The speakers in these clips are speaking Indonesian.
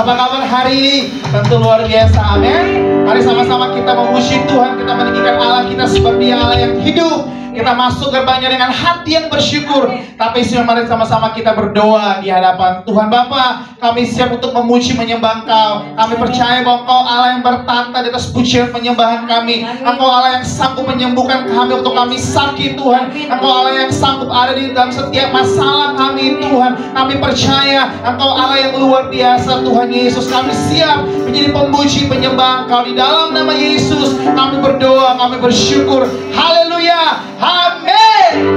Apa kabar hari ini? Tentu luar biasa, amin. Mari sama-sama kita memuji Tuhan, kita meninggikan Allah kita seperti Allah yang hidup. Kita masuk gerbangnya dengan hati yang bersyukur. Tapi mari sama-sama kita berdoa di hadapan Tuhan. Bapa, kami siap untuk memuji menyembah Engkau. Kami percaya bahwa Engkau Allah yang bertata di atas pujian penyembahan kami. Engkau Allah yang sanggup menyembuhkan kami untuk kami sakit, Tuhan. Engkau Allah yang sanggup ada di dalam setiap masalah kami, Tuhan. Kami percaya Engkau Allah yang luar biasa, Tuhan Yesus. Kami siap menjadi pemuji penyembah Engkau di dalam nama Yesus. Kami berdoa, kami bersyukur. Haleluya. Amin.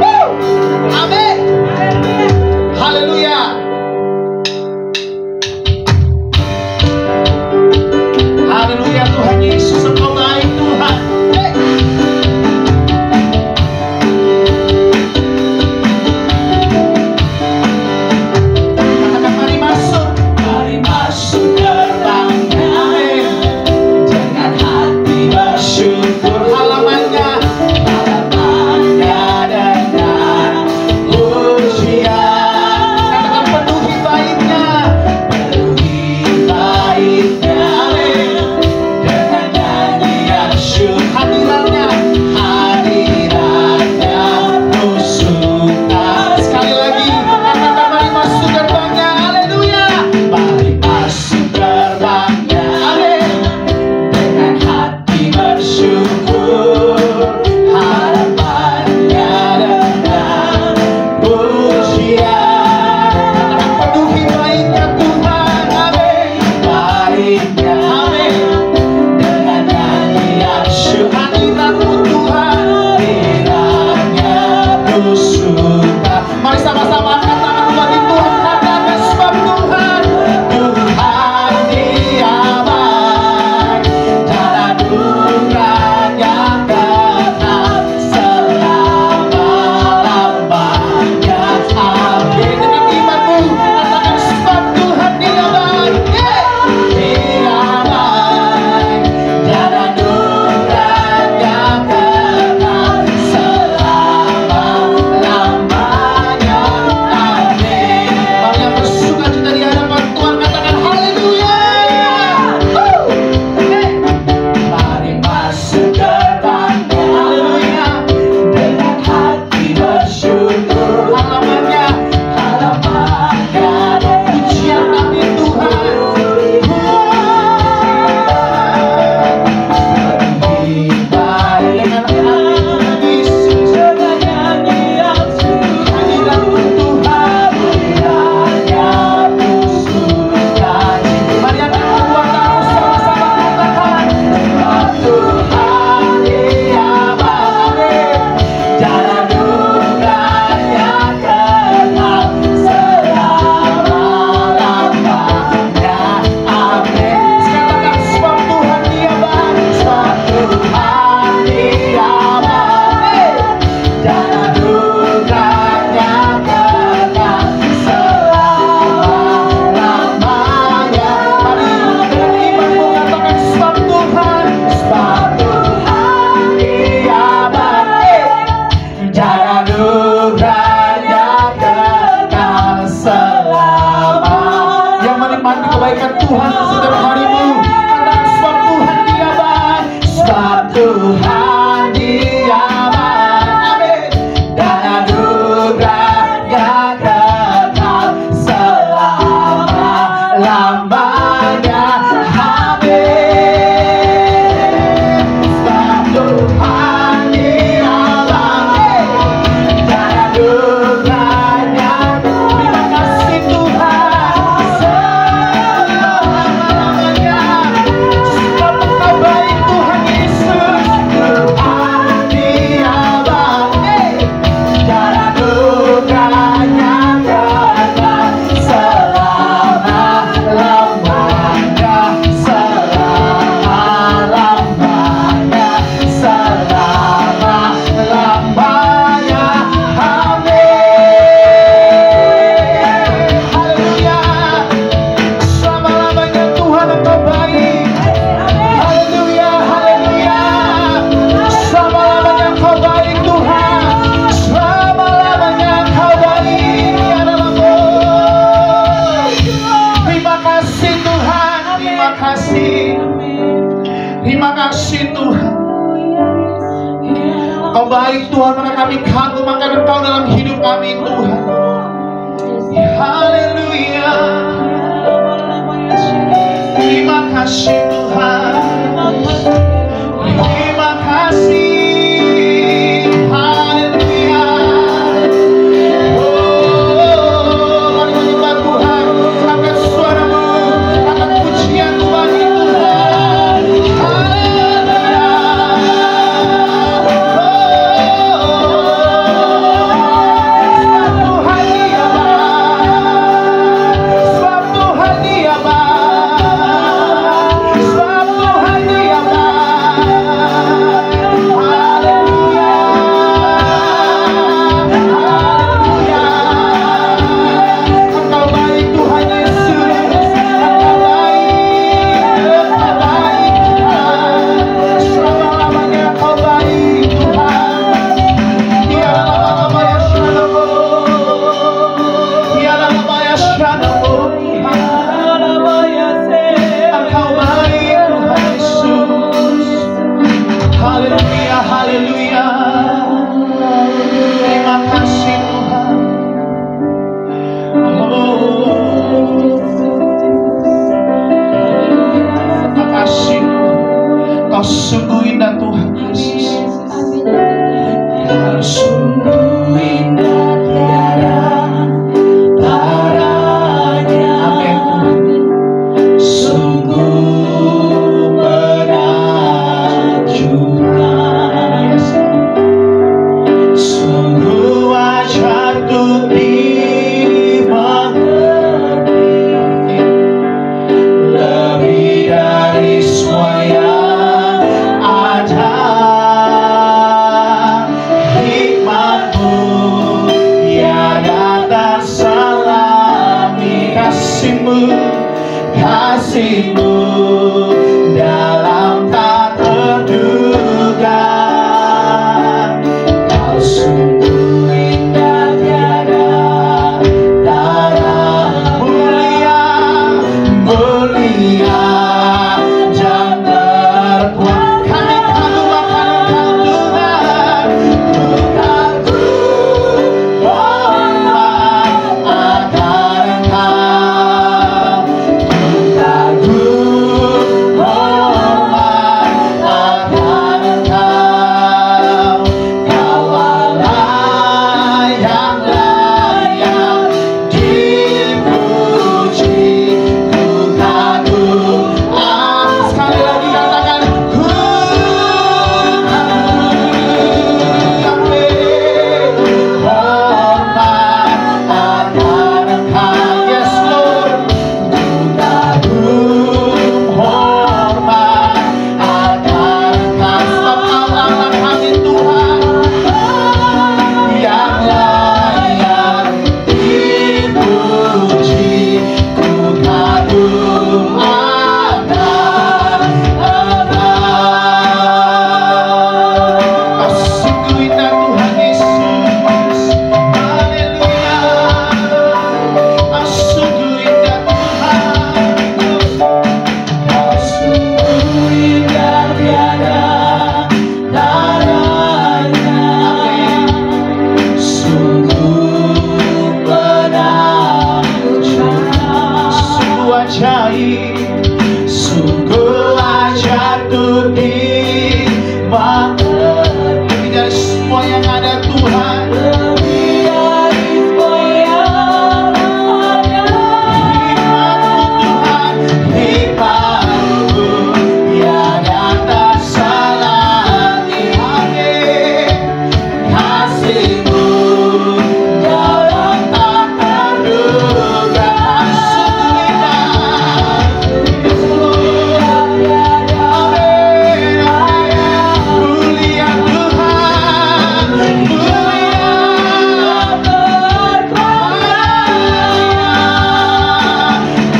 Amin. Haleluya. Haleluya, Tuhan Yesus, Engkau baik, Tuhan. Katakan mari masuk. Mari masuk gerbangnya dengan hati bersyukur. Halamannya Terima kasih Tuhan. Terima kasih Tuhan. Kau baik Tuhan, karena kami kagum akan Engkau dalam hidup kami Tuhan. Haleluya. Terima kasih Tuhan. Terima kasih. Haleluya. Oh, mari menyembah Tuhan. Angkat suaramu, angkat pujian Tuhan Tuhan. Haleluya. Sebab Tuhan Dia baik. Sebab Tuhan Dia baik. Haleluya. Haleluya. Engkau baik Tuhan Yesus. Engkau baik. Engkau baik Tuhan. Selama-lamanya Engkau baik Tuhan. Dialah nama yang syanamu. Dialah nama yang syanamu Tuhan. Engkau baik Tuhan Yesus. Haleluya, haleluya. Terima kasih Tuhan. Oh, terima kasih Tuhan. Kau sungguh indah Tuhan Yesus. Kau sungguh indah tiada taranya. Amin Tuhan. Sungguh menakjubkan. Yes. Sungguh ajaib untuk dimengerti. Lebih dari semua yang ada. Hikmat-Mu tiada terselami. Kasih-Mu, kasih-Mu dalam tak terduga. Kau sungguh indah tiada tara. Mulia, mulia dan terkuat. Kami kagum akan Engkau Tuhan. Ku kagum hormat akan Engkau. Ku kagum hormat akan Engkau. Kau Allah yang layak dipuji. Ku kagum. Sekali lagi katakan ku kagum. Hormat akan Engkau. Yes Lord. Ku kagum hormat akan Engkau. Sebab Kau Allah kami Tuhan yang layak dipuji. Ku kagum akan Engkau. Kau sungguh indah Tuhan Yesus. Haleluya. Kau sungguh indah Tuhan. Kau sungguh indah tiada taranya. Sungguh menakjubkan. Sungguh ajaib. Sungguh ajaib untuk dimengerti. Lebih dari semua yang ada Tuhan. Lebih dari semua yang ada. Hikmat-Mu Tuhan. Hikmat-Mu tiada terselami. Amin. Kasih-Mu dalam tak terduga. Sungguh indah. Amin. Mulia Tuhan. Mulia berkuasa.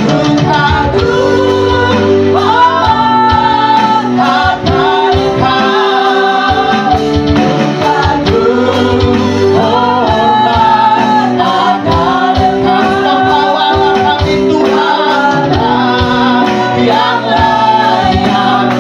Ku kagum hormat akan Engkau. Ku kagum hormat akan Engkau. Sebab Kau Allah kami Tuhan yang layak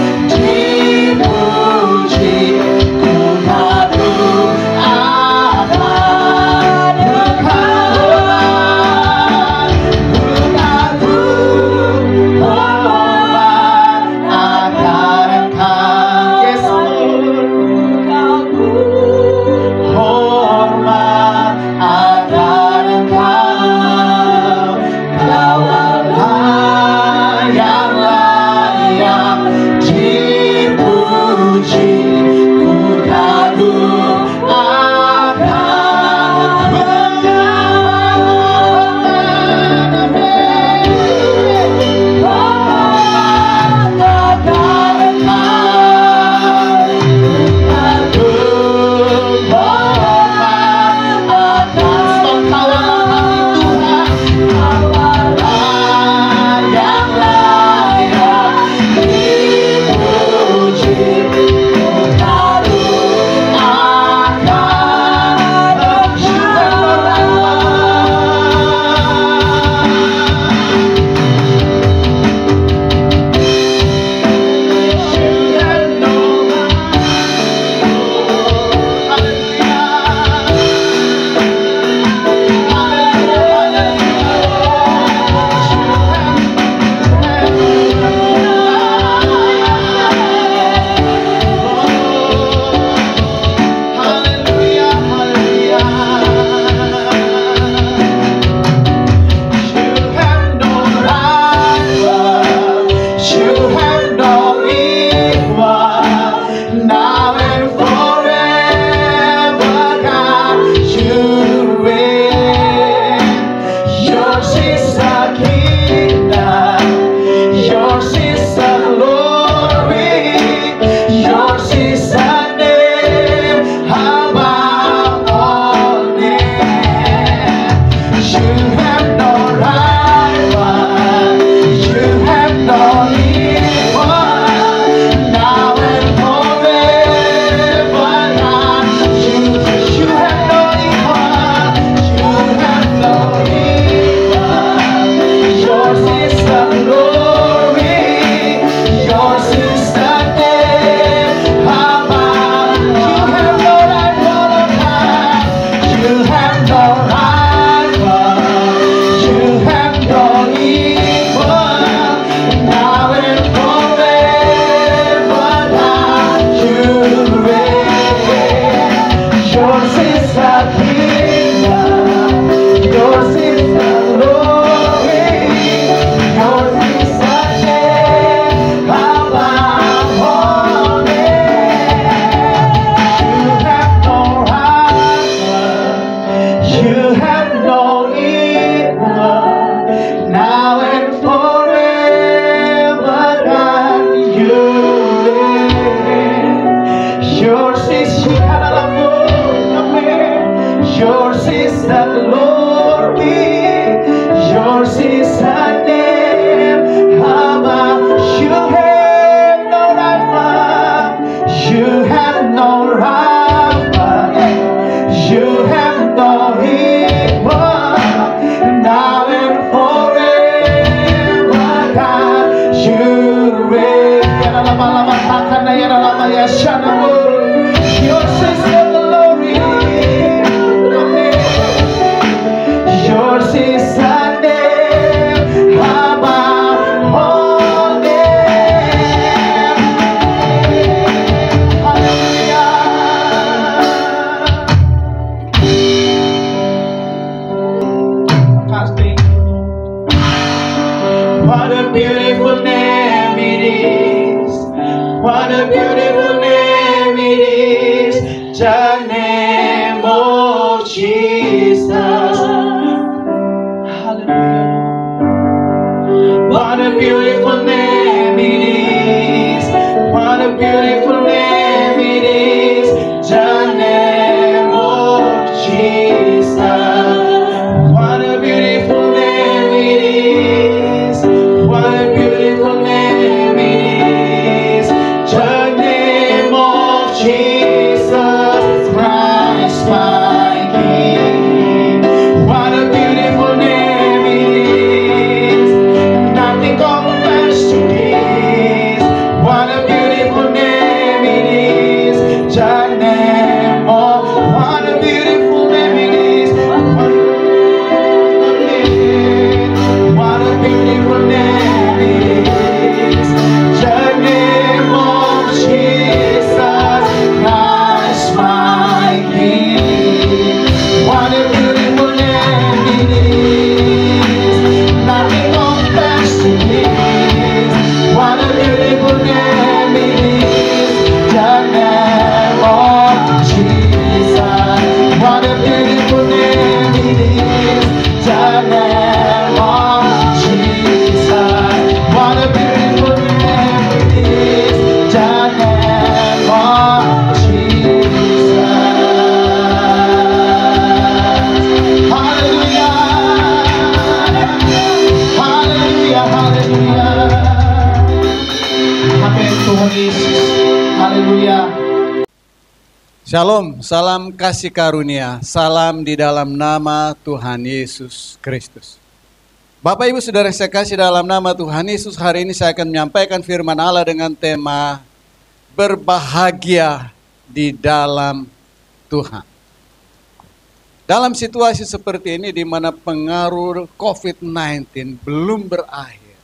You reign. Ya lama-lama takkan ya lama ya shanamu. Yours is the glory. Yours is the name above all name. Hallelujah. What a beautiful name it is. What a beautiful name it is. The name of Jesus. Hallelujah. What a beautiful name it is. What a beautiful name it is. The name of Jesus. What a beautiful name it is. What a beautiful name it is. The name of Jesus Christ, my King. What a beautiful name it is. Nothing compares to this. What a beautiful name it is. The name of, what a beautiful name it is. What a beautiful name it is. The name of Jesus Christ, my King. What a beautiful name it is. Nothing compares to this. What a beautiful name it is. The name of Jesus. What a beautiful name it is. The name of Jesus. What a beautiful name it is. The name of Jesus. Hallelujah. Hallelujah. Hallelujah. Amin Tuhan Yesus. Haleluya. Shalom, salam kasih karunia, salam di dalam nama Tuhan Yesus Kristus. Bapak Ibu Saudara saya kasih dalam nama Tuhan Yesus, hari ini saya akan menyampaikan firman Allah dengan tema berbahagia di dalam Tuhan. Dalam situasi seperti ini di mana pengaruh COVID-19 belum berakhir,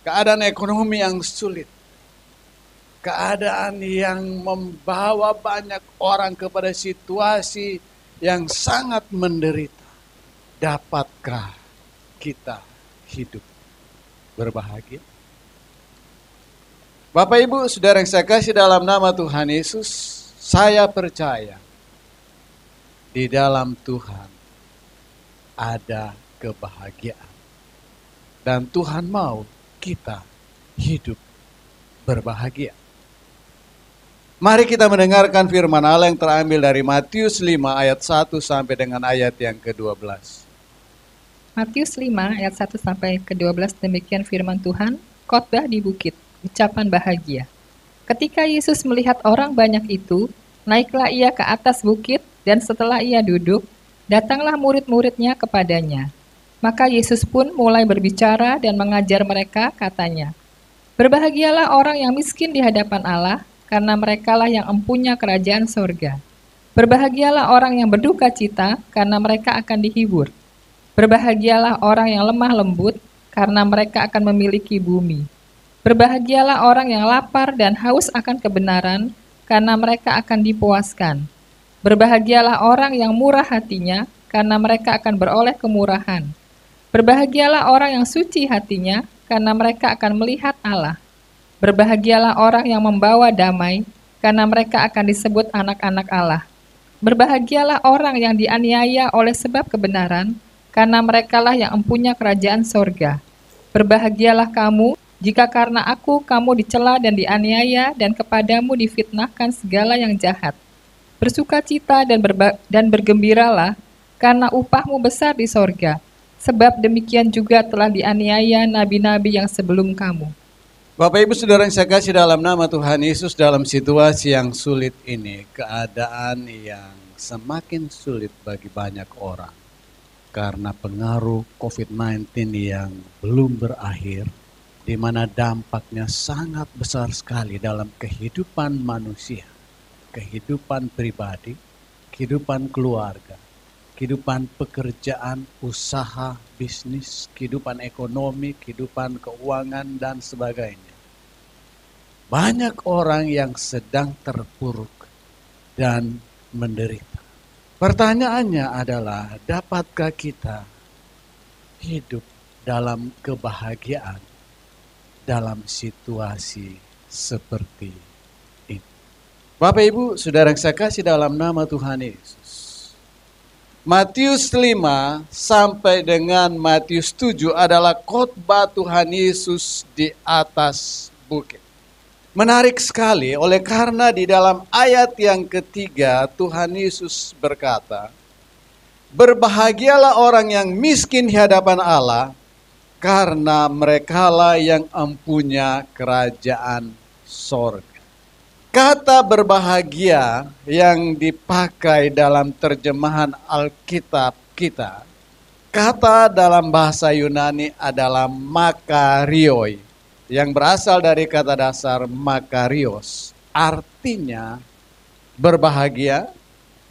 keadaan ekonomi yang sulit, keadaan yang membawa banyak orang kepada situasi yang sangat menderita. Dapatkah kita hidup berbahagia? Bapak Ibu Saudara yang saya kasih dalam nama Tuhan Yesus, saya percaya di dalam Tuhan ada kebahagiaan. Dan Tuhan mau kita hidup berbahagia. Mari kita mendengarkan firman Allah yang terambil dari Matius 5 ayat 1 sampai dengan ayat yang ke-12. Matius 5 ayat 1 sampai ke-12, demikian firman Tuhan, khotbah di bukit, ucapan bahagia. Ketika Yesus melihat orang banyak itu, naiklah ia ke atas bukit, dan setelah ia duduk, datanglah murid-muridnya kepadanya. Maka Yesus pun mulai berbicara dan mengajar mereka, katanya, berbahagialah orang yang miskin di hadapan Allah, karena merekalah yang empunya kerajaan sorga. Berbahagialah orang yang berduka cita, karena mereka akan dihibur. Berbahagialah orang yang lemah lembut, karena mereka akan memiliki bumi. Berbahagialah orang yang lapar dan haus akan kebenaran, karena mereka akan dipuaskan. Berbahagialah orang yang murah hatinya, karena mereka akan beroleh kemurahan. Berbahagialah orang yang suci hatinya, karena mereka akan melihat Allah. Berbahagialah orang yang membawa damai, karena mereka akan disebut anak-anak Allah. Berbahagialah orang yang dianiaya oleh sebab kebenaran, karena merekalah yang empunya kerajaan sorga. Berbahagialah kamu, jika karena aku kamu dicela dan dianiaya, dan kepadamu difitnahkan segala yang jahat. Bersukacita dan bergembiralah, karena upahmu besar di sorga, sebab demikian juga telah dianiaya nabi-nabi yang sebelum kamu. Bapak Ibu Saudara yang saya kasih dalam nama Tuhan Yesus, dalam situasi yang sulit ini, keadaan yang semakin sulit bagi banyak orang karena pengaruh COVID-19 yang belum berakhir di mana dampaknya sangat besar sekali dalam kehidupan manusia, kehidupan pribadi, kehidupan keluarga, kehidupan pekerjaan, usaha, bisnis, kehidupan ekonomi, kehidupan keuangan, dan sebagainya. Banyak orang yang sedang terpuruk dan menderita. Pertanyaannya adalah, dapatkah kita hidup dalam kebahagiaan dalam situasi seperti ini? Bapak Ibu, saudara yang saya kasih dalam nama Tuhan Yesus, Matius 5 sampai dengan Matius 7 adalah khotbah Tuhan Yesus di atas bukit. Menarik sekali oleh karena di dalam ayat yang ketiga Tuhan Yesus berkata, berbahagialah orang yang miskin di hadapan Allah, karena merekalah yang empunya kerajaan sorga. Kata berbahagia yang dipakai dalam terjemahan Alkitab kita, kata dalam bahasa Yunani adalah makarioi, yang berasal dari kata dasar makarios, artinya berbahagia,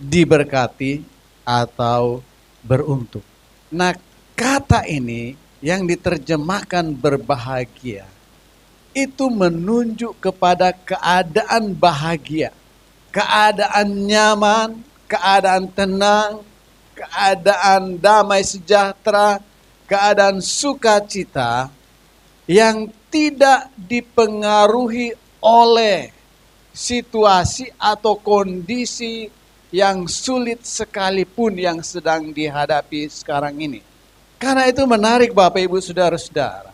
diberkati, atau beruntung. Nah, kata ini yang diterjemahkan berbahagia itu menunjuk kepada keadaan bahagia, keadaan nyaman, keadaan tenang, keadaan damai sejahtera, keadaan sukacita yang tidak dipengaruhi oleh situasi atau kondisi yang sulit sekalipun yang sedang dihadapi sekarang ini. Karena itu menarik Bapak Ibu Saudara-saudara.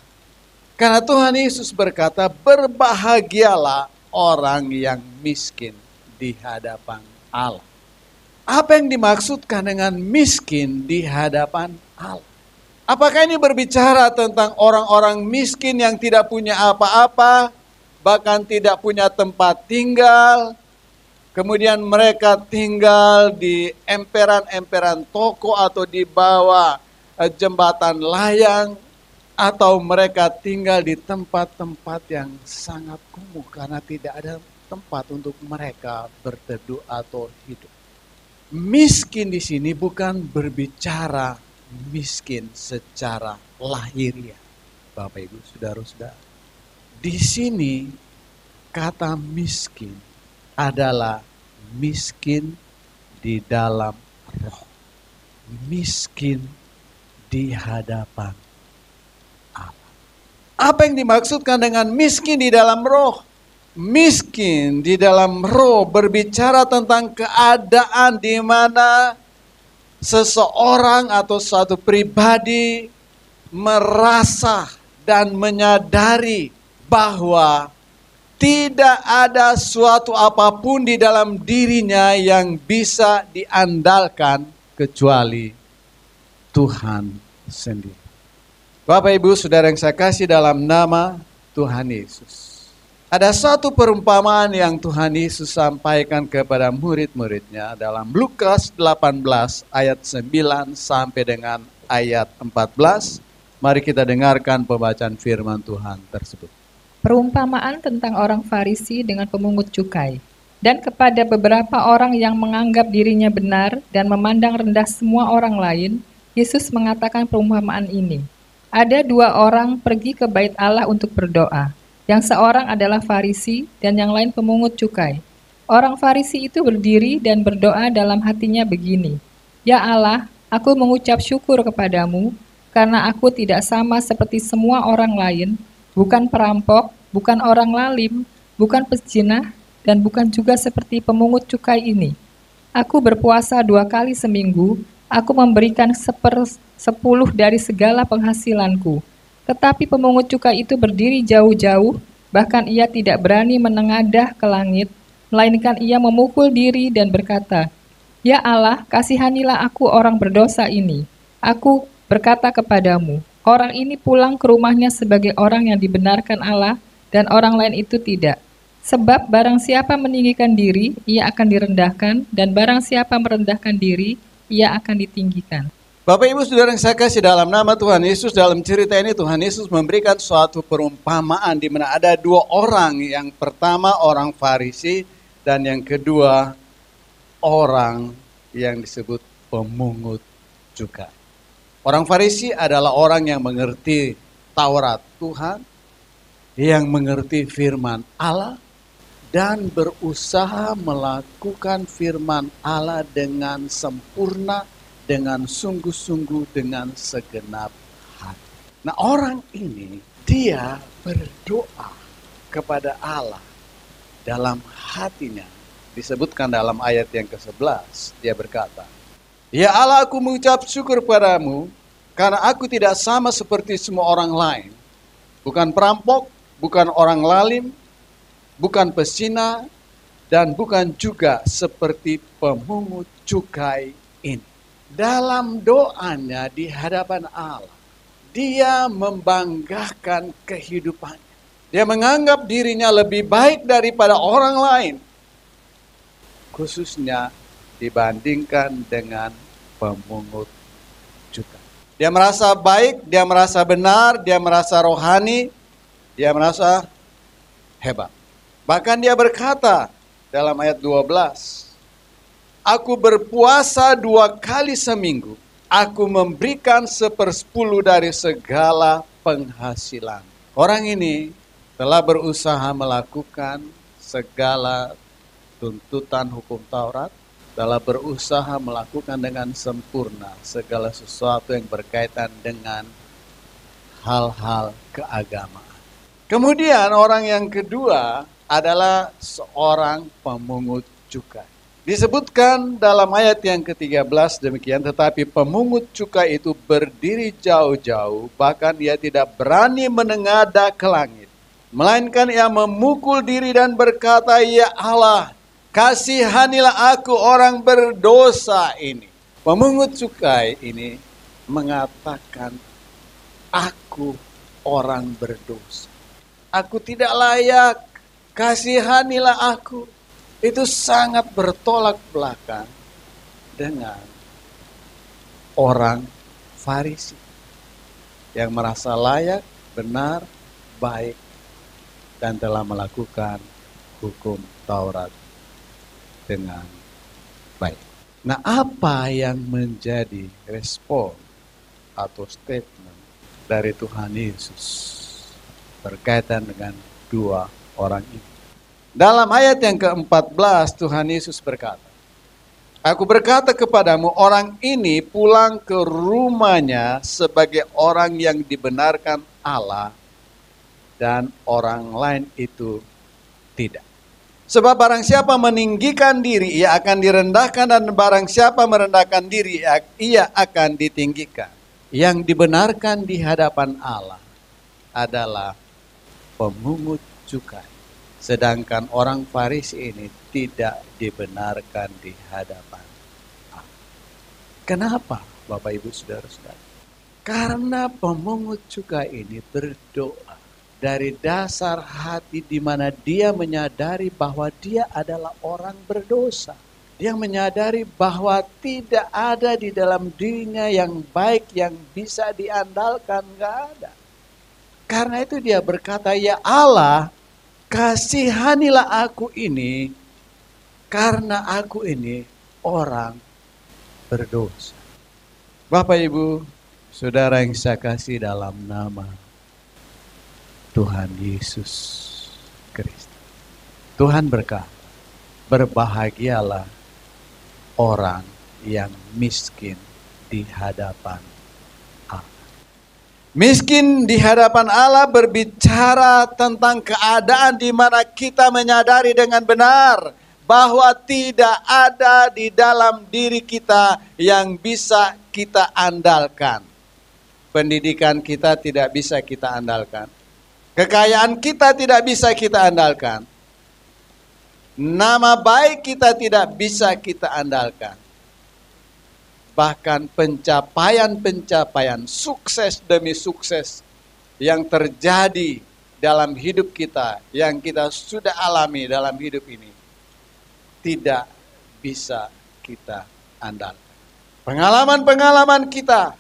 Karena Tuhan Yesus berkata, berbahagialah orang yang miskin di hadapan Allah. Apa yang dimaksudkan dengan miskin di hadapan Allah? Apakah ini berbicara tentang orang-orang miskin yang tidak punya apa-apa, bahkan tidak punya tempat tinggal, kemudian mereka tinggal di emperan-emperan toko atau di bawah jembatan layang, atau mereka tinggal di tempat-tempat yang sangat kumuh karena tidak ada tempat untuk mereka berteduh atau hidup? Miskin di sini bukan berbicara miskin secara lahiriah, Bapak Ibu Saudara-saudara. Di sini kata miskin adalah miskin di dalam roh, miskin di hadapan Allah. Apa yang dimaksudkan dengan miskin di dalam roh? Miskin di dalam roh berbicara tentang keadaan di mana seseorang atau suatu pribadi merasa dan menyadari bahwa tidak ada suatu apapun di dalam dirinya yang bisa diandalkan kecuali Tuhan sendiri. Bapak Ibu Saudara yang saya kasih dalam nama Tuhan Yesus, ada satu perumpamaan yang Tuhan Yesus sampaikan kepada murid-muridnya dalam Lukas 18 ayat 9 sampai dengan ayat 14. Mari kita dengarkan pembacaan firman Tuhan tersebut. Perumpamaan tentang orang Farisi dengan pemungut cukai. Dan kepada beberapa orang yang menganggap dirinya benar dan memandang rendah semua orang lain, Yesus mengatakan perumpamaan ini. Ada dua orang pergi ke bait Allah untuk berdoa. Yang seorang adalah Farisi dan yang lain pemungut cukai. Orang Farisi itu berdiri dan berdoa dalam hatinya begini, Ya Allah, aku mengucap syukur kepadamu, karena aku tidak sama seperti semua orang lain, bukan perampok, bukan orang lalim, bukan pezina, dan bukan juga seperti pemungut cukai ini. Aku berpuasa 2 kali seminggu, aku memberikan 1/10 dari segala penghasilanku. Tetapi pemungut cukai itu berdiri jauh-jauh, bahkan ia tidak berani menengadah ke langit, melainkan ia memukul diri dan berkata, Ya Allah, kasihanilah aku orang berdosa ini. Aku berkata kepadamu, orang ini pulang ke rumahnya sebagai orang yang dibenarkan Allah, dan orang lain itu tidak. Sebab barang siapa meninggikan diri, ia akan direndahkan, dan barang siapa merendahkan diri, ia akan ditinggikan. Bapak Ibu Saudara yang saya kasih dalam nama Tuhan Yesus, dalam cerita ini Tuhan Yesus memberikan suatu perumpamaan di mana ada dua orang. Yang pertama orang Farisi dan yang kedua orang yang disebut pemungut cukai. Orang Farisi adalah orang yang mengerti Taurat Tuhan, yang mengerti firman Allah, dan berusaha melakukan firman Allah dengan sempurna, dengan sungguh-sungguh, dengan segenap hati. Nah, orang ini dia berdoa kepada Allah dalam hatinya. Disebutkan dalam ayat yang ke-11, dia berkata, "Ya Allah, aku mengucap syukur padamu karena aku tidak sama seperti semua orang lain. Bukan perampok, bukan orang lalim, bukan pesina, dan bukan juga seperti pemungut cukai ini." Dalam doanya di hadapan Allah, dia membanggakan kehidupannya. Dia menganggap dirinya lebih baik daripada orang lain, khususnya dibandingkan dengan pemungut cukai. Dia merasa baik, dia merasa benar, dia merasa rohani, dia merasa hebat. Bahkan dia berkata dalam ayat 12, "Aku berpuasa 2 kali seminggu. Aku memberikan 1/10 dari segala penghasilan." Orang ini telah berusaha melakukan segala tuntutan hukum Taurat, telah berusaha melakukan dengan sempurna segala sesuatu yang berkaitan dengan hal-hal keagamaan. Kemudian orang yang kedua adalah seorang pemungut cukai. Disebutkan dalam ayat yang ke-13 demikian, "Tetapi pemungut cukai itu berdiri jauh-jauh, bahkan ia tidak berani menengadah ke langit. Melainkan ia memukul diri dan berkata, 'Ya Allah, kasihanilah aku orang berdosa ini.'" Pemungut cukai ini mengatakan, "Aku orang berdosa. Aku tidak layak, kasihanilah aku." Itu sangat bertolak belakang dengan orang Farisi yang merasa layak, benar, baik, dan telah melakukan hukum Taurat dengan baik. Nah, apa yang menjadi respon atau statement dari Tuhan Yesus berkaitan dengan dua orang ini? Dalam ayat yang ke-14 Tuhan Yesus berkata, "Aku berkata kepadamu, orang ini pulang ke rumahnya sebagai orang yang dibenarkan Allah, dan orang lain itu tidak. Sebab barang siapa meninggikan diri, ia akan direndahkan, dan barang siapa merendahkan diri, ia akan ditinggikan." Yang dibenarkan di hadapan Allah adalah pemungut cukai. Sedangkan orang Farisi ini tidak dibenarkan di hadapan Allah. Kenapa, Bapak Ibu Saudara-saudara? Karena pemungut cukai ini berdoa dari dasar hati di mana dia menyadari bahwa dia adalah orang berdosa. Dia menyadari bahwa tidak ada di dalam dirinya yang baik yang bisa diandalkan, nggak ada. Karena itu dia berkata, "Ya Allah, kasihanilah aku ini, karena aku ini orang berdosa." Bapak Ibu, Saudara yang saya kasih dalam nama Tuhan Yesus Kristus. Tuhan berkata, berbahagialah orang yang miskin di hadapan Allah. Miskin di hadapan Allah berbicara tentang keadaan di mana kita menyadari dengan benar bahwa tidak ada di dalam diri kita yang bisa kita andalkan. Pendidikan kita tidak bisa kita andalkan. Kekayaan kita tidak bisa kita andalkan. Nama baik kita tidak bisa kita andalkan. Bahkan pencapaian-pencapaian, sukses demi sukses yang terjadi dalam hidup kita, yang kita sudah alami dalam hidup ini, tidak bisa kita andalkan. Pengalaman-pengalaman kita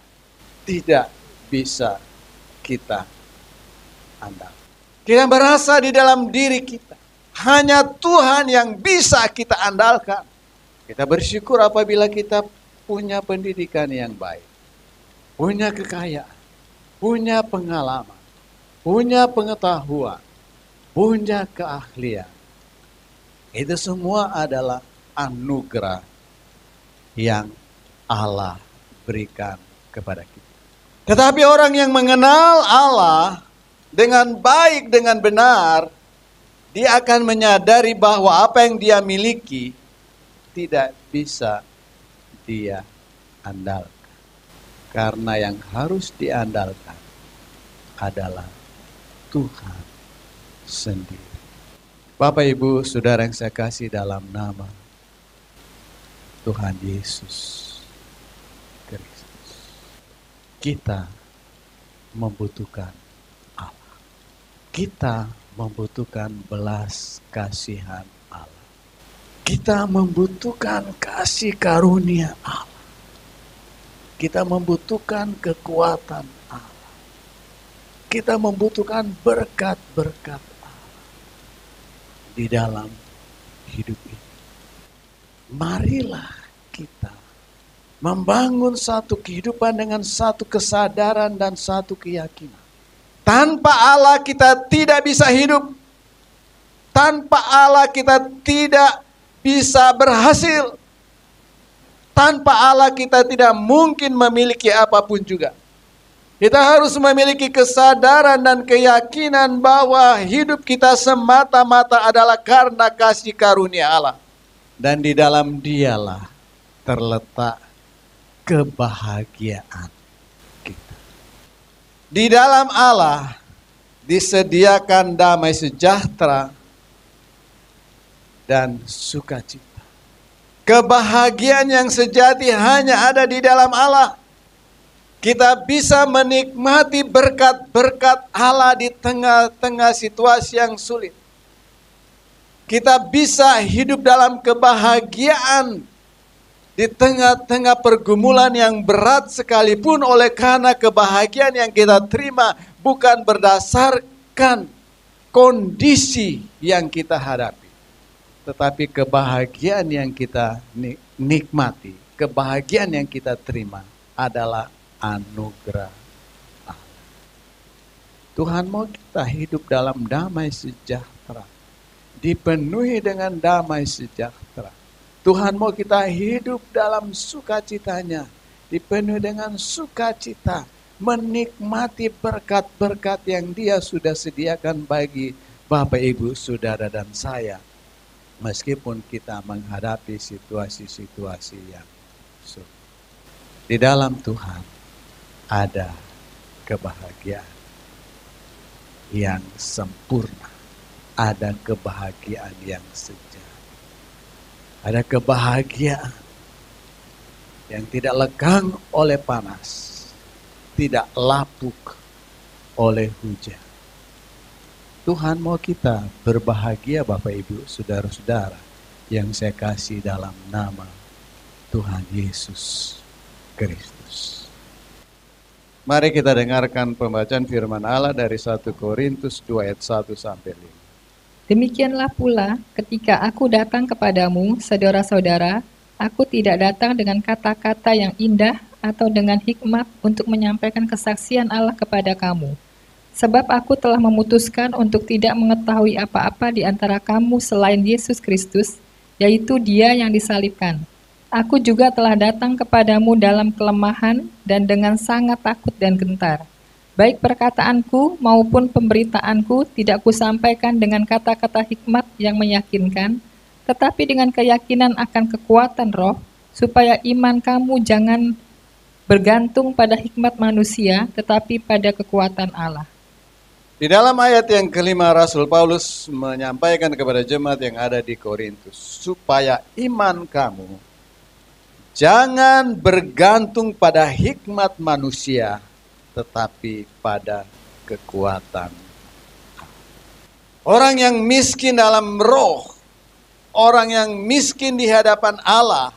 tidak bisa kita andalkan. Kita merasa di dalam diri kita hanya Tuhan yang bisa kita andalkan. Kita bersyukur apabila kita punya pendidikan yang baik, punya kekayaan, punya pengalaman, punya pengetahuan, punya keahlian. Itu semua adalah anugerah yang Allah berikan kepada kita. Tetapi orang yang mengenal Allah dengan baik, dengan benar, dia akan menyadari bahwa apa yang dia miliki tidak bisa dia andalkan. Karena yang harus diandalkan adalah Tuhan sendiri. Bapak, Ibu, Saudara yang saya kasih dalam nama Tuhan Yesus Kristus, kita membutuhkan Allah. Kita membutuhkan belas kasihan Allah. Kita membutuhkan kasih karunia Allah. Kita membutuhkan kekuatan Allah. Kita membutuhkan berkat-berkat Allah di dalam hidup ini. Marilah kita membangun satu kehidupan dengan satu kesadaran dan satu keyakinan. Tanpa Allah kita tidak bisa hidup. Tanpa Allah kita tidak bisa berhasil. Tanpa Allah kita tidak mungkin memiliki apapun juga. Kita harus memiliki kesadaran dan keyakinan bahwa hidup kita semata-mata adalah karena kasih karunia Allah. Dan di dalam Dialah terletak kebahagiaan kita. Di dalam Allah disediakan damai sejahtera dan sukacita. Kebahagiaan yang sejati hanya ada di dalam Allah. Kita bisa menikmati berkat-berkat Allah di tengah-tengah situasi yang sulit. Kita bisa hidup dalam kebahagiaan di tengah-tengah pergumulan yang berat sekalipun, oleh karena kebahagiaan yang kita terima bukan berdasarkan kondisi yang kita hadapi. Tetapi kebahagiaan yang kita nikmati, kebahagiaan yang kita terima adalah anugerah Allah. Tuhan mau kita hidup dalam damai sejahtera, dipenuhi dengan damai sejahtera. Tuhan mau kita hidup dalam sukacitanya, dipenuhi dengan sukacita, menikmati berkat-berkat yang Dia sudah sediakan bagi Bapak, Ibu, Saudara, dan saya. Meskipun kita menghadapi situasi-situasi yang sulit. Di dalam Tuhan ada kebahagiaan yang sempurna. Ada kebahagiaan yang sejati. Ada kebahagiaan yang tidak lekang oleh panas, tidak lapuk oleh hujan. Tuhan mau kita berbahagia, Bapak, Ibu, Saudara-saudara yang saya kasih dalam nama Tuhan Yesus Kristus. Mari kita dengarkan pembacaan firman Allah dari 1 Korintus 2 ayat 1 sampai 5. Demikianlah pula ketika aku datang kepadamu, saudara-saudara, aku tidak datang dengan kata-kata yang indah atau dengan hikmat untuk menyampaikan kesaksian Allah kepada kamu. Sebab aku telah memutuskan untuk tidak mengetahui apa-apa di antara kamu selain Yesus Kristus, yaitu Dia yang disalibkan. Aku juga telah datang kepadamu dalam kelemahan dan dengan sangat takut dan gentar. Baik perkataanku maupun pemberitaanku tidak kusampaikan dengan kata-kata hikmat yang meyakinkan, tetapi dengan keyakinan akan kekuatan roh, supaya iman kamu jangan bergantung pada hikmat manusia, tetapi pada kekuatan Allah. Di dalam ayat yang kelima, Rasul Paulus menyampaikan kepada jemaat yang ada di Korintus, supaya iman kamu jangan bergantung pada hikmat manusia, tetapi pada kekuatan. Orang yang miskin dalam roh, orang yang miskin di hadapan Allah,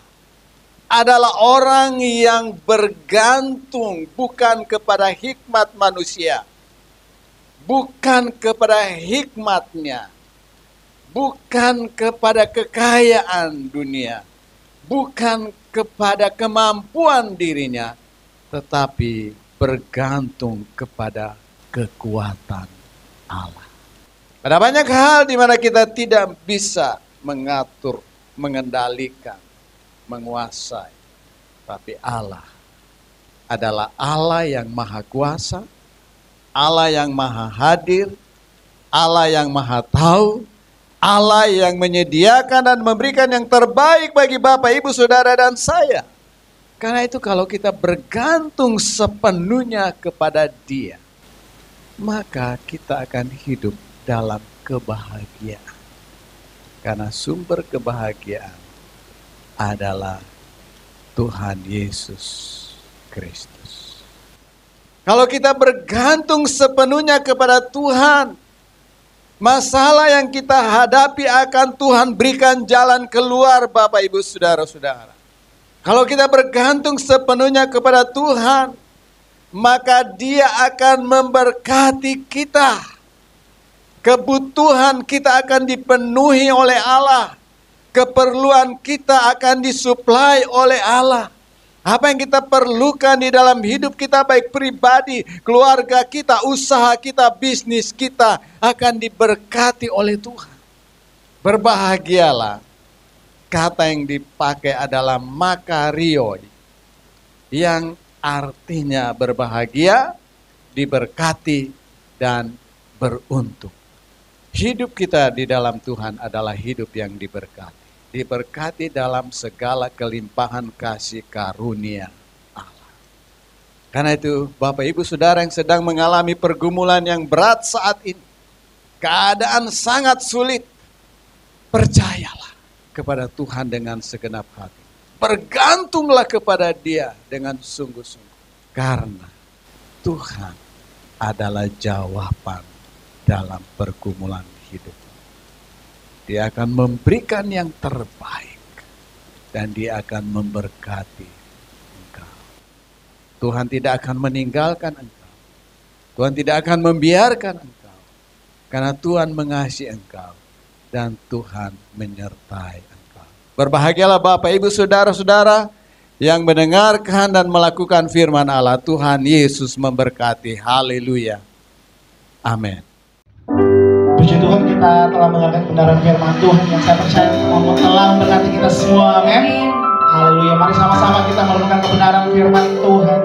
adalah orang yang bergantung bukan kepada hikmat manusia, bukan kepada hikmatnya, bukan kepada kekayaan dunia, bukan kepada kemampuan dirinya, tetapi bergantung kepada kekuatan Allah. Ada banyak hal di mana kita tidak bisa mengatur, mengendalikan, menguasai. Tapi Allah adalah Allah yang maha kuasa, Allah yang maha hadir, Allah yang maha tahu, Allah yang menyediakan dan memberikan yang terbaik bagi Bapak, Ibu, Saudara, dan saya. Karena itu kalau kita bergantung sepenuhnya kepada Dia, maka kita akan hidup dalam kebahagiaan. Karena sumber kebahagiaan adalah Tuhan Yesus Kristus. Kalau kita bergantung sepenuhnya kepada Tuhan, masalah yang kita hadapi akan Tuhan berikan jalan keluar, Bapak, Ibu, Saudara-saudara. Kalau kita bergantung sepenuhnya kepada Tuhan, maka Dia akan memberkati kita. Kebutuhan kita akan dipenuhi oleh Allah. Keperluan kita akan disuplai oleh Allah. Apa yang kita perlukan di dalam hidup kita, baik pribadi, keluarga kita, usaha kita, bisnis kita, akan diberkati oleh Tuhan. Berbahagialah. Kata yang dipakai adalah makarioi, yang artinya berbahagia, diberkati, dan beruntung. Hidup kita di dalam Tuhan adalah hidup yang diberkati. Diberkati dalam segala kelimpahan kasih karunia Allah. Karena itu Bapak, Ibu, Saudara yang sedang mengalami pergumulan yang berat saat ini, keadaan sangat sulit, percayalah kepada Tuhan dengan segenap hati. Bergantunglah kepada Dia dengan sungguh-sungguh. Karena Tuhan adalah jawaban dalam pergumulan hidup. Dia akan memberikan yang terbaik dan Dia akan memberkati engkau. Tuhan tidak akan meninggalkan engkau. Tuhan tidak akan membiarkan engkau. Karena Tuhan mengasihi engkau dan Tuhan menyertai engkau. Berbahagialah Bapak, Ibu, Saudara-saudara yang mendengarkan dan melakukan firman Allah. Tuhan Yesus memberkati. Haleluya. Amin. Puji Tuhan, kita telah mendengarkan kebenaran firman Tuhan yang saya percaya telah memberkati kita semua. Amin. Haleluya. Mari sama-sama kita merenungkan kebenaran firman Tuhan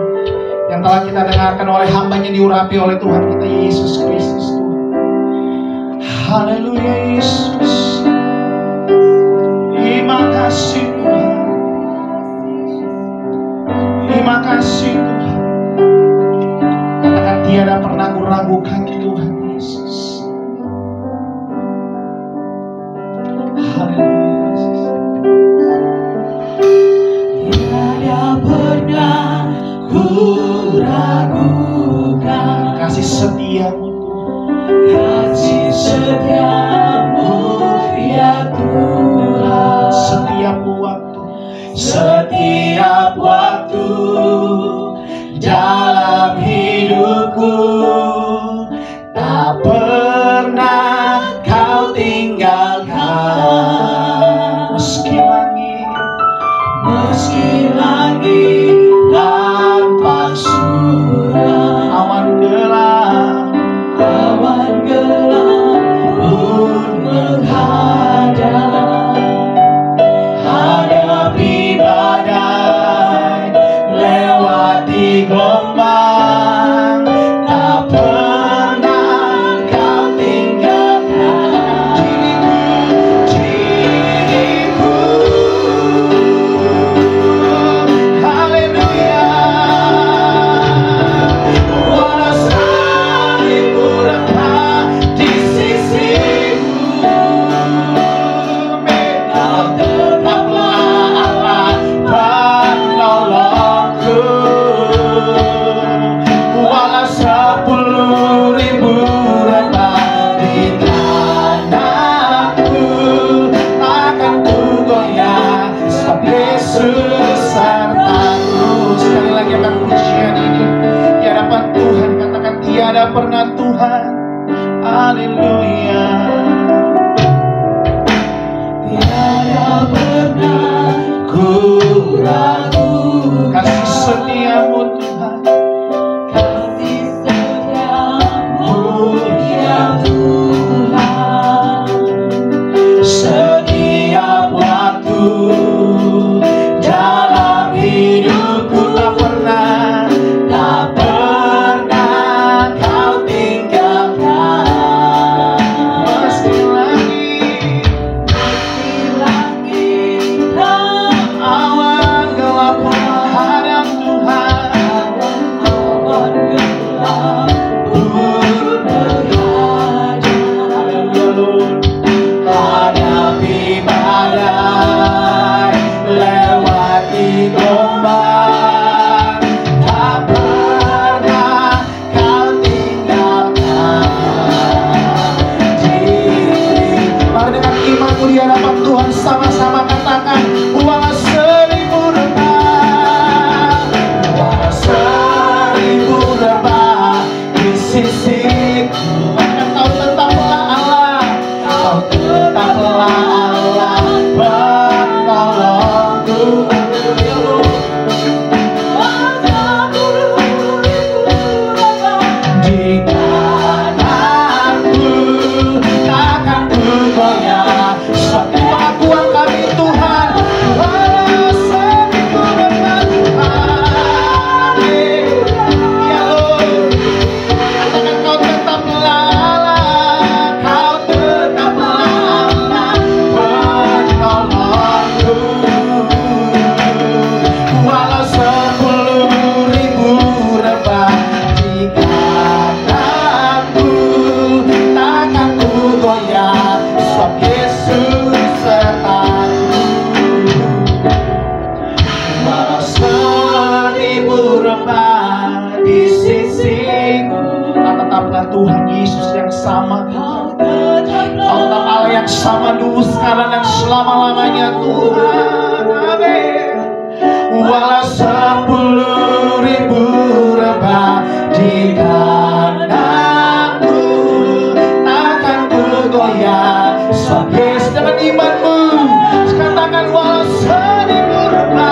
yang telah kita dengarkan oleh hamba-Nya, diurapi oleh Tuhan kita Yesus Kristus. Haleluya Yesus. Terima kasih Tuhan. Terima kasih Tuhan. Katakan tiada pernah kuragukan Tuhan Yesus. Tiada pernah kuragukan kasih setiamu, kasih setiamu ya Tuhan. Setiap waktu dalam hidupku, tak pernah Kau tinggalkan. Meski langit tanpa surut, awan gelap hujan Haleluya. Tiada pernah ku ragu Kasih setiamu Tuhan, kasih setiamu ya Tuhan. Setiap waktu dalam hidupku tak pernah kau tinggalkan. meski langit awan gelap menghadap Tuhan. Hadapi badai, lewati gelombang, tak pernah kau tinggalkan diri. Mari dengan imanmu di hadapan Tuhan sama-sama katakan, walau seribu rebah, Walau seribu rebah di sisiku, maka kau tetaplah Allah. kau tetaplah Allah penolongku. Di kananku takkan ku goyah. Suatu Pengakuan kami Tuhan, walau seribu rebah Tuhan. Ya Lord, katakan kau tetaplah Allah, kau tetaplah Allah. penolongku. Walau 10.000 rebah di kananku, takkan ku goyah, sebab Yesus sertaku. Walau 1000 rebah di sisiku, Tetaplah Tuhan Yesus yang sama. kau Kau tetap Allah yang sama dulu, sekarang, dan selama-lamanya Tuhan. Amin. Walau 10.000 rebah di kananku, takkan ku goyah, sebab Yesus. Dengan imanmu, katakan walau seribu rebah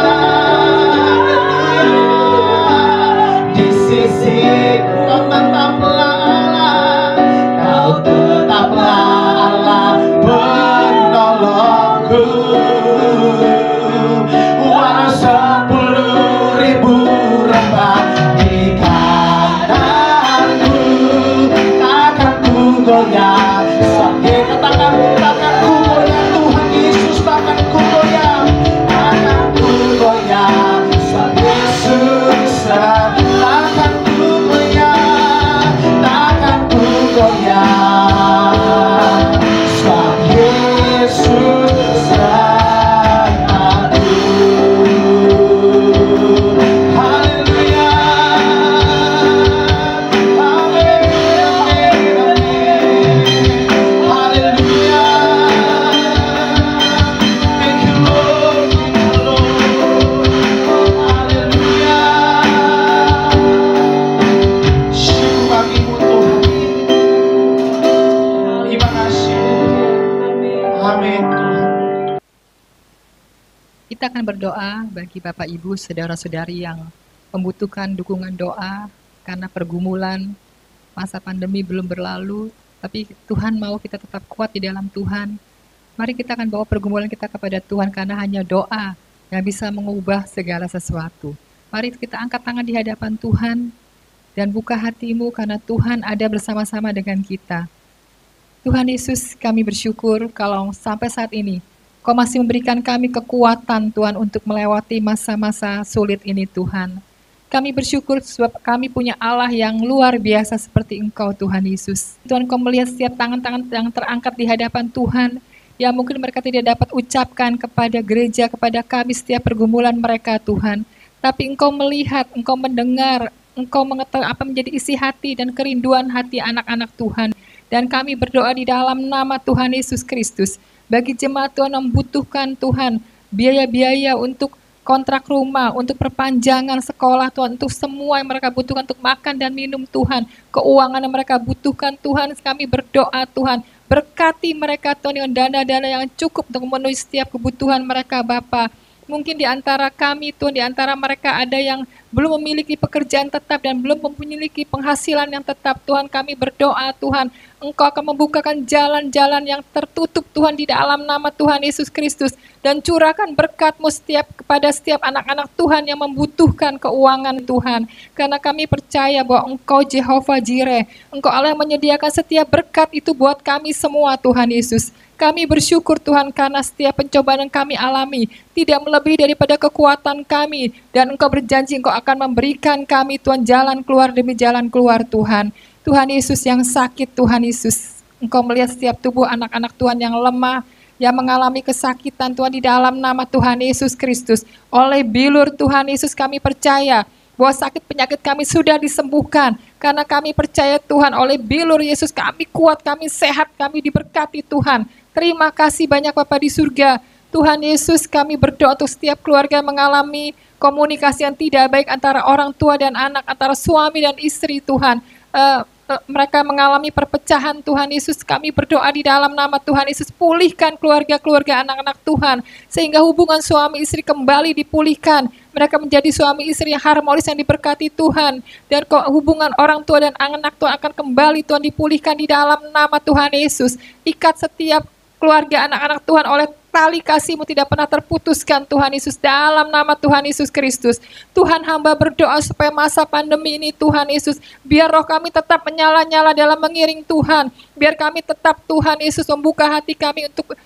di sisiku, kau tetaplah Allah. kau tetaplah Allah penolongku. Walau 10.000 rebah di kananku, takkan ku goyah, sebab Yesus. Katakan takkan ku goyah, Tuhan Yesus takkan ku goyah. Takkan ku goyah, sebab Yesus. Takkan ku goyah, takkan ku goyah, sebab Yesus sertaku. Haleluya, amin, amin, amin. Haleluya. Thank you Lord, thank you Lord. Haleluya. Syukur bagimu Tuhan. Terima kasih. Amin Tuhan. Kita akan berdoa bagi Bapak Ibu, saudara-saudari yang membutuhkan dukungan doa karena pergumulan masa pandemi belum berlalu, tapi Tuhan mau kita tetap kuat di dalam Tuhan. Mari kita akan bawa pergumulan kita kepada Tuhan karena hanya doa yang bisa mengubah segala sesuatu. Mari kita angkat tangan di hadapan Tuhan dan buka hatimu karena Tuhan ada bersama-sama dengan kita. Tuhan Yesus, kami bersyukur kalau sampai saat ini Kau masih memberikan kami kekuatan Tuhan untuk melewati masa-masa sulit ini Tuhan. Kami bersyukur sebab kami punya Allah yang luar biasa seperti Engkau Tuhan Yesus. Tuhan, Kau melihat setiap tangan-tangan yang terangkat di hadapan Tuhan, yang mungkin mereka tidak dapat ucapkan kepada gereja, kepada kami setiap pergumulan mereka Tuhan. Tapi Engkau melihat, Engkau mendengar, Engkau mengetahui apa menjadi isi hati dan kerinduan hati anak-anak Tuhan. Dan kami berdoa di dalam nama Tuhan Yesus Kristus, bagi jemaat Tuhan yang membutuhkan Tuhan, biaya-biaya untuk kontrak rumah, untuk perpanjangan sekolah Tuhan, untuk semua yang mereka butuhkan, untuk makan dan minum Tuhan, keuangan yang mereka butuhkan Tuhan, kami berdoa Tuhan, berkati mereka Tuhan dengan dana-dana yang cukup untuk memenuhi setiap kebutuhan mereka Bapa. Mungkin di antara kami Tuhan, di antara mereka ada yang belum memiliki pekerjaan tetap dan belum memiliki penghasilan yang tetap. Tuhan, kami berdoa Tuhan, Engkau akan membukakan jalan-jalan yang tertutup Tuhan di dalam nama Tuhan Yesus Kristus. Dan curahkan berkat-Mu kepada setiap anak-anak Tuhan yang membutuhkan keuangan Tuhan. Karena kami percaya bahwa Engkau Jehovah Jireh, Engkau Allah yang menyediakan setiap berkat itu buat kami semua Tuhan Yesus. Kami bersyukur Tuhan karena setiap pencobaan yang kami alami tidak melebihi daripada kekuatan kami. Dan Engkau berjanji Engkau akan memberikan kami Tuhan jalan keluar demi jalan keluar Tuhan. Tuhan Yesus yang sakit Tuhan Yesus. Engkau melihat setiap tubuh anak-anak Tuhan yang lemah, yang mengalami kesakitan Tuhan di dalam nama Tuhan Yesus Kristus. Oleh bilur Tuhan Yesus kami percaya bahwa sakit penyakit kami sudah disembuhkan. Karena kami percaya Tuhan oleh bilur Yesus kami kuat, kami sehat, kami diberkati Tuhan. Terima kasih banyak Bapa di surga. Tuhan Yesus kami berdoa untuk setiap keluarga yang mengalami komunikasi yang tidak baik antara orang tua dan anak, antara suami dan istri Tuhan. Mereka mengalami perpecahan Tuhan Yesus, kami berdoa di dalam nama Tuhan Yesus, pulihkan keluarga-keluarga anak-anak Tuhan, sehingga hubungan suami istri kembali dipulihkan, mereka menjadi suami istri yang harmonis yang diberkati Tuhan, dan hubungan orang tua dan anak Tuhan akan kembali Tuhan dipulihkan di dalam nama Tuhan Yesus. Ikat setiap keluarga anak-anak Tuhan oleh tali kasih-Mu tidak pernah terputuskan Tuhan Yesus, dalam nama Tuhan Yesus Kristus. Tuhan, hamba berdoa supaya masa pandemi ini Tuhan Yesus, biar roh kami tetap menyala-nyala dalam mengiring Tuhan, biar kami tetap Tuhan Yesus membuka hati kami untuk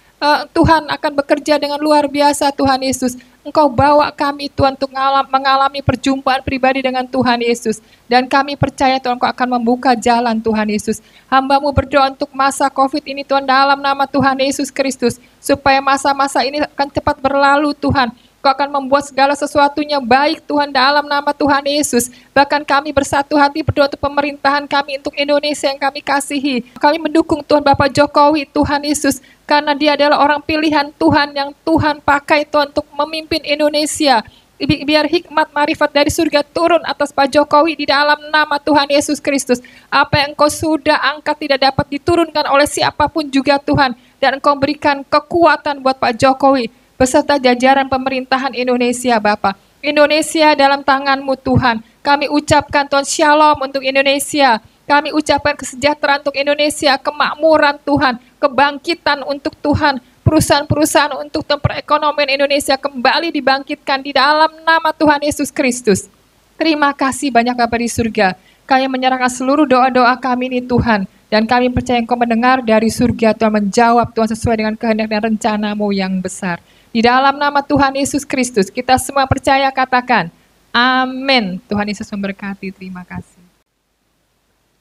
Tuhan akan bekerja dengan luar biasa Tuhan Yesus. Engkau bawa kami Tuhan untuk mengalami perjumpaan pribadi dengan Tuhan Yesus. Dan kami percaya Tuhan Engkau akan membuka jalan Tuhan Yesus. Hamba-Mu berdoa untuk masa COVID ini Tuhan dalam nama Tuhan Yesus Kristus. Supaya masa-masa ini akan cepat berlalu Tuhan. Kau akan membuat segala sesuatunya baik Tuhan dalam nama Tuhan Yesus. Bahkan kami bersatu hati berdoa untuk pemerintahan kami, untuk Indonesia yang kami kasihi. Kami mendukung Tuhan Bapak Jokowi Tuhan Yesus. Karena dia adalah orang pilihan Tuhan yang Tuhan pakai Tuhan untuk memimpin Indonesia. Biar hikmat marifat dari surga turun atas Pak Jokowi di dalam nama Tuhan Yesus Kristus. Apa yang Engkau sudah angkat tidak dapat diturunkan oleh siapapun juga Tuhan. Dan Engkau berikan kekuatan buat Pak Jokowi beserta jajaran pemerintahan Indonesia Bapa. Indonesia dalam tangan-Mu Tuhan. Kami ucapkan Tuhan shalom untuk Indonesia. Kami ucapkan kesejahteraan untuk Indonesia, kemakmuran Tuhan, kebangkitan untuk Tuhan, perusahaan-perusahaan untuk perekonomian Indonesia kembali dibangkitkan di dalam nama Tuhan Yesus Kristus. Terima kasih banyak Bapa di surga. Kami menyerahkan seluruh doa-doa kami ini Tuhan. Dan kami percaya Engkau mendengar dari surga Tuhan, menjawab Tuhan sesuai dengan kehendak dan rencana-Mu yang besar. Di dalam nama Tuhan Yesus Kristus, kita semua percaya katakan, amin. Tuhan Yesus memberkati, terima kasih.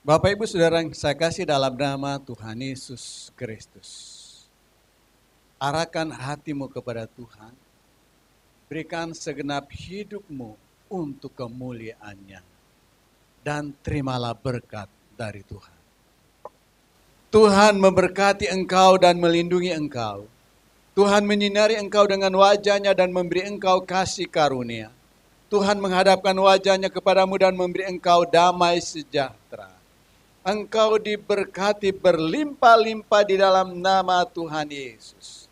Bapak Ibu Saudara yang saya kasih dalam nama Tuhan Yesus Kristus. Arahkan hatimu kepada Tuhan. Berikan segenap hidupmu untuk kemuliaan-Nya. Dan terimalah berkat dari Tuhan. Tuhan memberkati engkau dan melindungi engkau. Tuhan menyinari engkau dengan wajah-Nya dan memberi engkau kasih karunia. Tuhan menghadapkan wajah-Nya kepadamu dan memberi engkau damai sejahtera. Engkau diberkati berlimpah-limpah di dalam nama Tuhan Yesus.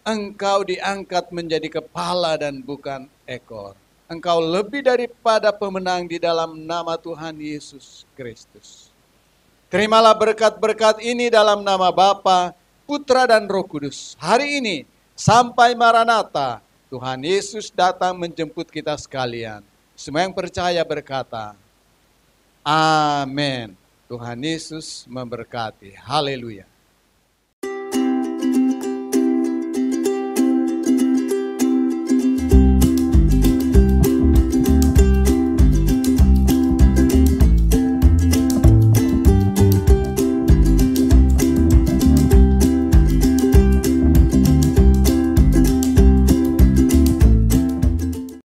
Engkau diangkat menjadi kepala dan bukan ekor. Engkau lebih daripada pemenang di dalam nama Tuhan Yesus Kristus. Terimalah berkat-berkat ini dalam nama Bapa, Putra dan Roh Kudus. Hari ini sampai Maranatha, Tuhan Yesus datang menjemput kita sekalian. Semua yang percaya berkata, amin. Tuhan Yesus memberkati. Haleluya.